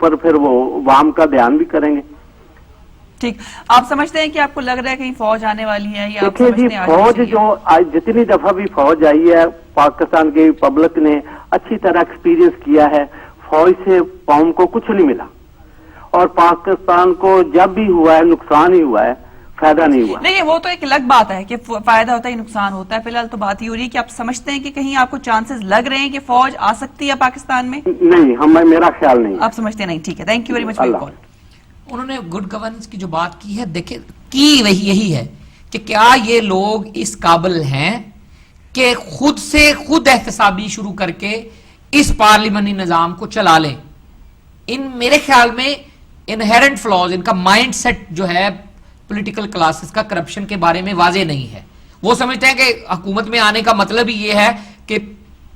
ऊपर फिर वो वाम का ध्यान भी करेंगे। ठीक, आप समझते हैं कि आपको लग रहा है कहीं फौज आने वाली है या आप देखिए जी, समझते हैं फौज जो आज जितनी दफा भी फौज आई है, पाकिस्तान की पब्लिक ने अच्छी तरह एक्सपीरियंस किया है, फौज से कौम को कुछ नहीं मिला और पाकिस्तान को जब भी हुआ है नुकसान ही हुआ है, फायदा नहीं हुआ। नहीं, वो तो एक अलग बात है कि फायदा होता है नुकसान होता है। फिलहाल तो बात ही हो रही है कि आप समझते हैं कि कहीं आपको चांसेस लग रहे हैं कि फौज आ सकती है पाकिस्तान में? नहीं, मेरा ख्याल नहीं। आप समझते नहीं? ठीक है, thank you very much for your call. उन्होंने गुड गवर्नेंस की जो बात की है, देखिए की वही यही है कि क्या ये लोग इस काबिल हैं कि खुद से खुद एहतसाबी शुरू करके इस पार्लियामेंट्री निजाम को चला लें। इन मेरे ख्याल में इनहेरेंट फ्लॉज, इनका माइंड सेट जो है पॉलिटिकल क्लासेस का करप्शन के बारे में वाजे नहीं है। वो समझते हैं कि हुकूमत में आने का मतलब ही ये है कि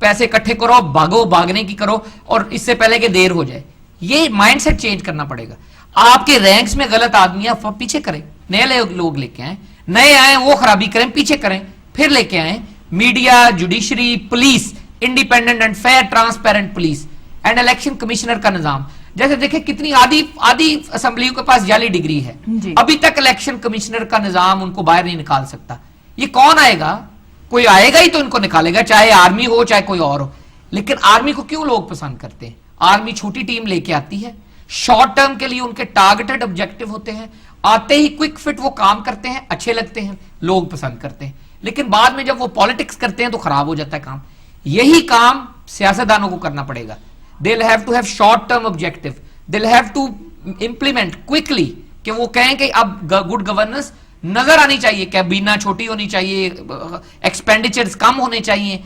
पैसे इकट्ठे करो, भागो, भागने की करो और इससे पहले कि देर हो जाए। ये माइंड सेट चेंज करना पड़ेगा। आपके रैंक्स में गलत आदमी है, पीछे करें, नए लोग लेके आए, नए आए वो खराबी करें, पीछे करें, फिर लेके आए। Media, judiciary, police, independent and fair transparent police and election commissioner का निजाम। जैसे देखें कितनी आधी असेंबलियों के पास जाली डिग्री है, अभी तक इलेक्शन कमिश्नर का निजाम उनको बाहर नहीं निकाल सकता। ये कौन आएगा? कोई आएगा ही तो इनको निकालेगा, चाहे आर्मी हो चाहे कोई और हो। लेकिन आर्मी को क्यों लोग पसंद करते हैं? आर्मी छोटी टीम लेके आती है, शॉर्ट टर्म के लिए उनके टारगेटेड ऑब्जेक्टिव होते हैं, आते ही क्विक फिट वो काम करते हैं, अच्छे लगते हैं, लोग पसंद करते हैं। लेकिन बाद में जब वो पॉलिटिक्स करते हैं तो खराब हो जाता है काम। यही काम सियासतदानों को करना पड़ेगा। They'll have to have short term objective. They'll have to implement quickly कि वो कहें कि अब गुड गवर्नेंस नजर आनी चाहिए, कैबिना छोटी होनी चाहिए, एक्सपेंडिचर्स कम होने चाहिए।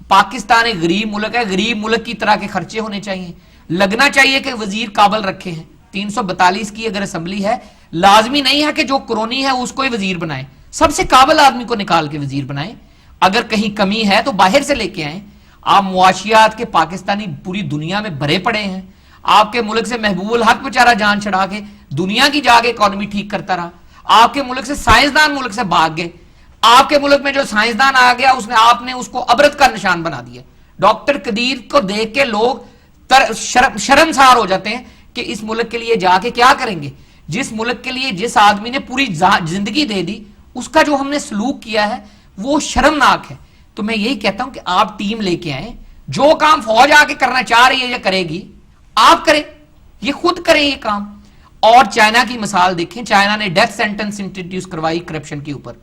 पाकिस्तान एक गरीब मुल्क है, गरीब मुल्क की तरह के खर्चे होने चाहिए। लगना चाहिए कि वजीर काबिल रखे हैं। 342 की अगर असेंबली है, लाजमी नहीं है कि जो कुरोनी है उसको ही वजीर बनाए, सबसे काबिल आदमी को निकाल के वजीर बनाए। अगर कहीं कमी है तो बाहर से लेके आए। आप मुआशियात के पाकिस्तानी पूरी दुनिया में भरे पड़े हैं। आपके मुल्क से महबूबुल हक बेचारा जान छड़ा के दुनिया की जाके इकोनॉमी ठीक करता रहा। आपके मुल्क से साइंसदान मुल्क से भाग गए। आपके मुल्क में जो साइंसदान आ गया आपने उसको अबरत का निशान बना दिया। डॉक्टर कदीर को देख के लोग शर्मसार हो जाते हैं कि इस मुल्क के लिए जाके क्या करेंगे। जिस मुल्क के लिए जिस आदमी ने पूरी जिंदगी दे दी, उसका जो हमने सलूक किया है वो शर्मनाक है। तो मैं यही कहता हूं कि आप टीम लेके आए, जो काम फौज आके करना चाह रही है या करेगी, आप करें, ये खुद करें ये काम। और चाइना की मिसाल देखें, चाइना ने डेथ सेंटेंस इंट्रोड्यूस करवाई करप्शन के ऊपर।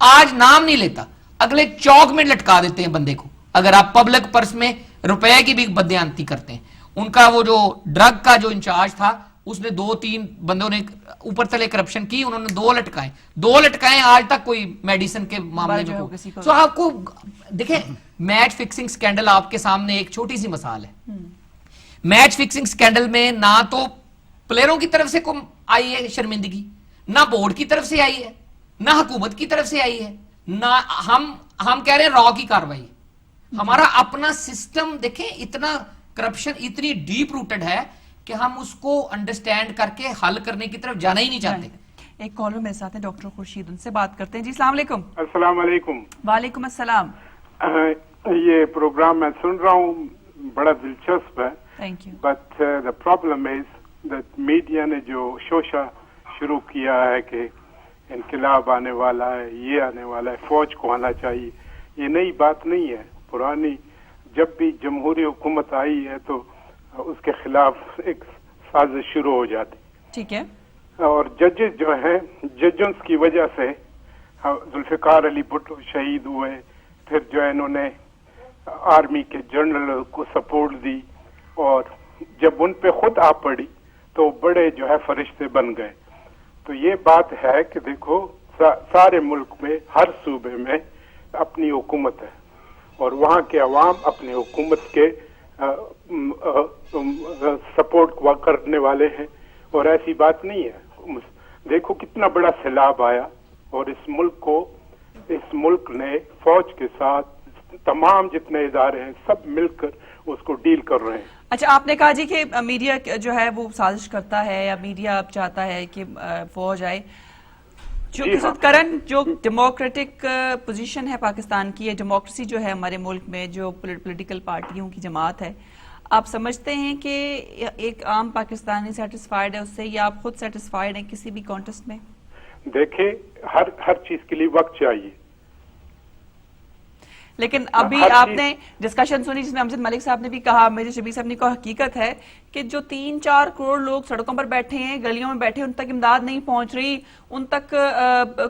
आज नाम नहीं लेता, अगले चौक में लटका देते हैं बंदे को अगर आप पब्लिक पर्स में रुपए की भी बदयांती करते हैं। उनका वो जो ड्रग का जो इंचार्ज था, उसने 2-3 बंदों ने ऊपर तले करप्शन की, उन्होंने 2 लटकाए। आज तक कोई मेडिसिन के मामले में तो आपको देखें, मैच फिक्सिंग स्कैंडल आपके सामने एक छोटी सी मिसाल है। मैच फिक्सिंग स्कैंडल में ना तो प्लेयरों की तरफ से आई है शर्मिंदगी, ना बोर्ड की तरफ से आई है, ना हुकूमत की तरफ से आई है, ना हम कह रहे हैं रॉ की कार्रवाई। हमारा अपना सिस्टम देखें, इतना करप्शन इतनी डीप रूटेड है कि हम उसको अंडरस्टैंड करके हल करने की तरफ जाना ही नहीं चाहते। एक कॉलर मेरे साथ है, डॉक्टर खुर्शीद, उनसे बात करते हैं। जी अस्सलाम वालेकुम। अस्सलाम वालेकुम। वालेकुम अस्सलाम। ये प्रोग्राम मैं सुन रहा हूँ, बड़ा दिलचस्प है। Thank you. But the problem is that media ने जो शोशा शुरू किया है कि इनकलाब आने वाला है, ये आने वाला है, फौज को आना चाहिए, ये नई बात नहीं है, पुरानी। जब भी जमहूरी हुकूमत आई है तो उसके खिलाफ एक साजिश शुरू हो जाती। ठीक है। और जजेस जो हैं, जजों की वजह से जुल्फिकार अली भुट्टो शहीद हुए, फिर जो है इन्होंने आर्मी के जनरल को सपोर्ट दी, और जब उन पे खुद आ पड़ी तो बड़े जो है फरिश्ते बन गए। तो ये बात है कि देखो सारे मुल्क में, हर सूबे में अपनी हुकूमत है और वहाँ के अवाम अपनी हुकूमत के सपोर्ट करने वाले हैं, और ऐसी बात नहीं है। देखो कितना बड़ा सैलाब आया और इस मुल्क ने फौज के साथ तमाम जितने इदारे हैं सब मिलकर उसको डील कर रहे हैं। अच्छा, आपने कहा जी कि मीडिया जो है वो साजिश करता है या मीडिया अब चाहता है कि फौज आए। जो करंट जो डेमोक्रेटिक पोजीशन है पाकिस्तान की, डेमोक्रेसी जो है हमारे मुल्क में, जो पॉलिटिकल पार्टियों की जमात है, آپ سمجھتے ہیں کہ ایک عام پاکستانی سیٹسفائیڈ ہے اس سے، یا آپ خود سیٹسفائیڈ ہیں کسی بھی کانٹیسٹ میں؟ دیکھیں ہر چیز کے لیے وقت چاہیے، لیکن ابھی آپ نے ڈسکشن سنی جس میں امجد ملک صاحب نے بھی کہا، میرے شبیر صاحب نے کہا حقیقت ہے کہ جو 3-4 کروڑ لوگ سڑکوں پر بیٹھے ہیں، گلیوں میں بیٹھے، ان تک امداد نہیں پہنچ رہی، ان تک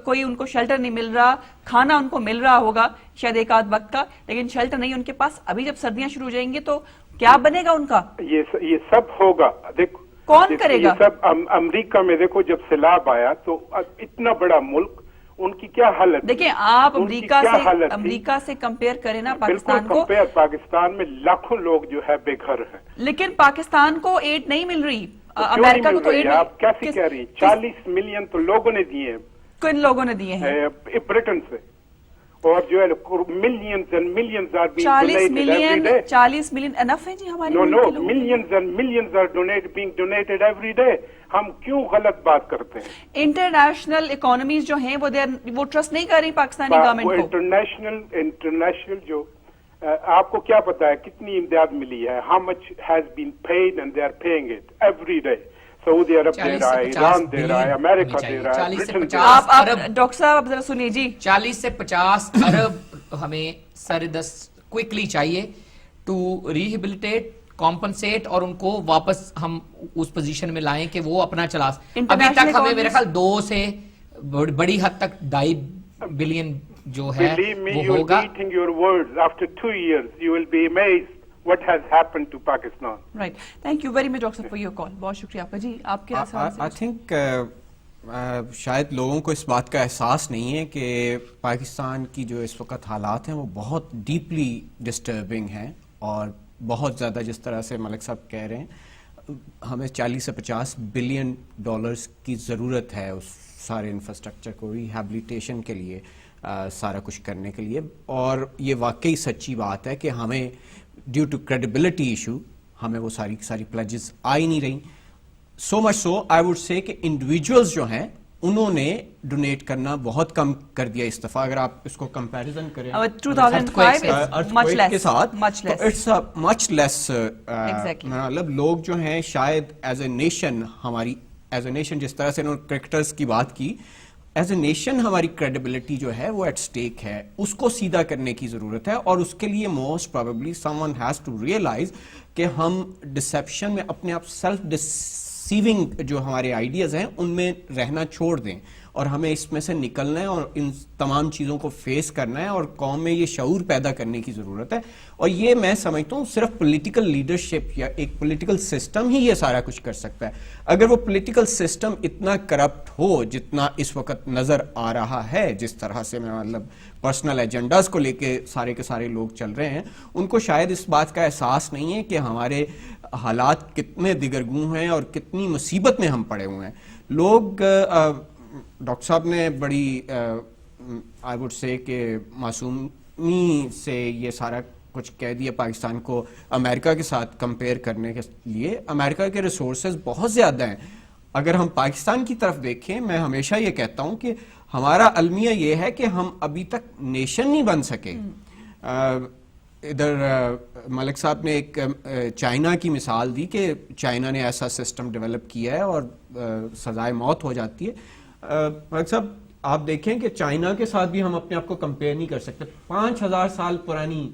کوئی ان کو شیلٹر نہیں مل رہا، کھانا ان کو مل رہا ہوگا شاید ایک آدھ وقت کا، لیکن شیلٹر نہیں ان کے پاس۔ ابھی جب سردیاں شروع ہو جائیں گے تو کیا بنے گا ان کا؟ یہ سب ہوگا، دیکھو کون کرے گا؟ یہ سب امریکہ میں دیکھو جب سیلاب آیا تو اتنا بڑا ملک، ان کی کیا حالت؟ دیکھیں آپ امریکہ سے کمپیئر کریں نا پاکستان کو، کمپیئر پاکستان میں لاکھوں لوگ جو ہے بے گھر ہیں، لیکن پاکستان کو ایڈ نہیں مل رہی، امریکہ کو تو ایڈ نہیں۔ آپ کیسے کہہ رہی ہیں؟ 40 ملین تو لوگوں نے دیے ہیں، کن لوگوں نے دیے ہیں؟ برٹن سے، اور جو ہے millions and millions are being donated every day. 40 million enough ہے جی ہمارے نو millions and millions are being donated every day. ہم کیوں غلط بات کرتے ہیں؟ انٹرنیشنل اکانومیز جو ہیں وہ ٹرسٹ نہیں کر رہی پاکستانی گورنمنٹ کو۔ انٹرنیشنل جو آپ کو کیا پتا ہے کتنی امداد ملی ہے؟ How much has been paid and they are paying it every day. سعودی عرب دے رہا ہے، ایران دے رہا ہے، امریکہ دے رہا ہے، برٹن دے رہا ہے۔ آپ ڈاکٹر صاحب اب ذرا سنیے جی، 40 سے 50 ارب ہمیں سردست کوئکلی چاہیے ٹو ریہیبلیٹیٹ، کمپنسیٹ، اور ان کو واپس ہم اس پوزیشن میں لائیں کہ وہ اپنا چلا۔ ابھی تک ہمیں میرے خیال 2 سے بڑی حد تک 2.5 بلین جو ہے وہ ہوگا۔ Believe me, you're eating your words. After 2 years, you will be amazed what has happened to Pakistan. Right. Thank you very much, Doctor, for your call. بہت شکریہ آپ کا جی، آپ کے سوال سے۔ I think شاید لوگوں کو اس بات کا احساس نہیں ہے کہ پاکستان کی جو اس وقت حالات ہیں وہ بہت ڈیپلی ڈسٹربنگ ہیں، اور بہت زیادہ جس طرح سے ملک صاحب کہہ رہے ہیں ہمیں 40 سے 50 بلین ڈالرز کی ضرورت ہے اس سارے انفراسٹرکچر کو ریہیبلیٹیشن کے لیے، سارا کچھ کرنے کے لیے، اور یہ واقعی سچی بات ہے کہ ہمیں ڈیو ٹو کریڈیبلٹی ایشو ہمیں وہ ساری پلیجز آ ہی نہیں رہی۔ سو مچ سو آئی وڈ سے کہ انڈیویجولز جو ہیں انہوں نے ڈونیٹ کرنا بہت کم کر دیا اس دفعہ۔ اگر آپ اس کو کمپیریزن کریں 2005 کے ساتھ تو اٹس مچ لیس، مطلب لوگ جو ہیں شاید ایز اے نیشن، ہماری ایز اے نیشن جس طرح سے انہوں نے کرکٹرز کی بات کی، ایز اے نیشن ہماری کریڈیبلٹی جو ہے وہ ایٹ سٹیک ہے، اس کو سیدھا کرنے کی ضرورت ہے، اور اس کے لیے most probably someone has to realise کہ ہم ڈسیپشن میں اپنے آپ سیلف ڈسیونگ جو ہمارے آئیڈیاز ہیں ان میں رہنا چھوڑ دیں، اور ہمیں اس میں سے نکلنا ہے اور ان تمام چیزوں کو فیس کرنا ہے، اور قوم میں یہ شعور پیدا کرنے کی ضرورت ہے۔ اور یہ میں سمجھتا ہوں صرف پولیٹیکل لیڈرشپ یا ایک پولیٹیکل سسٹم ہی یہ سارا کچھ کر سکتا ہے۔ اگر وہ پولیٹیکل سسٹم اتنا کرپٹ ہو جتنا اس وقت نظر آ رہا ہے، جس طرح سے مطلب پرسنل ایجنڈاز کو لے کے سارے لوگ چل رہے ہیں، ان کو شاید اس بات کا احساس نہیں ہے کہ ہمارے حالات کتنے دیگرگوں ہیں اور کتنی مصیبت میں ہم پڑے ہوئے ہیں۔ لوگ ڈاکٹر صاحب نے بڑی آئی وڈ سے کہ معصومی سے یہ سارا کچھ کہہ دیا پاکستان کو امریکہ کے ساتھ کمپیئر کرنے کے لیے۔ امریکہ کے ریسورسز بہت زیادہ ہیں۔ اگر ہم پاکستان کی طرف دیکھیں، میں ہمیشہ یہ کہتا ہوں کہ ہمارا المیہ یہ ہے کہ ہم ابھی تک نیشن نہیں بن سکے۔ ادھر ملک صاحب نے ایک چائنا کی مثال دی کہ چائنا نے ایسا سسٹم ڈیولپ کیا ہے اور سزائے موت ہو جاتی ہے۔ ملک صاحب آپ دیکھیں کہ چائنا کے ساتھ بھی ہم اپنے آپ کو کمپیئر نہیں کر سکتے۔ 5000 سال پرانی